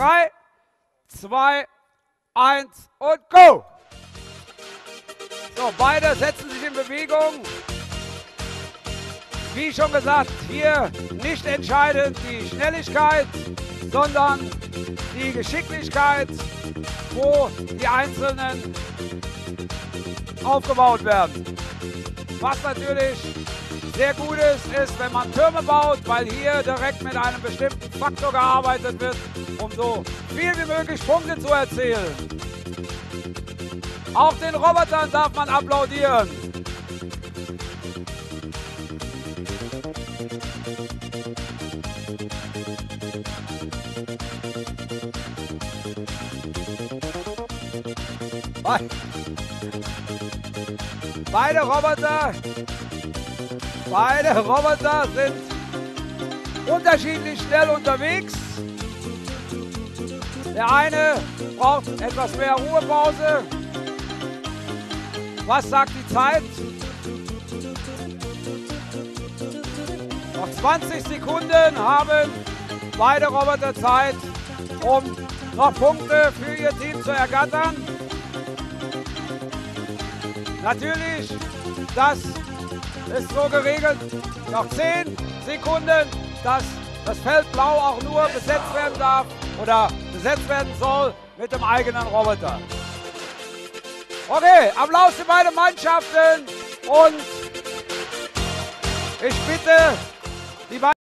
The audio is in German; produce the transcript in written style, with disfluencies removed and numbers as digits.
3, 2, 1 und go! So, beide setzen sich in Bewegung. Wie schon gesagt, hier nicht entscheidend die Schnelligkeit, sondern die Geschicklichkeit, wo die Einzelnen aufgebaut werden. Was natürlich sehr gut ist, wenn man Türme baut, weil hier direkt mit einem bestimmten Faktor gearbeitet wird, um so viel wie möglich Punkte zu erzielen. Auch den Robotern darf man applaudieren. Beide Roboter sind unterschiedlich schnell unterwegs. Der eine braucht etwas mehr Ruhepause. Was sagt die Zeit? Noch 20 Sekunden haben beide Roboter Zeit, um noch Punkte für ihr Team zu ergattern. Natürlich, das ist so geregelt. Noch 10 Sekunden, dass das Feld Blau auch nur besetzt werden darf oder besetzt werden soll mit dem eigenen Roboter. Okay, Applaus für beide Mannschaften und ich bitte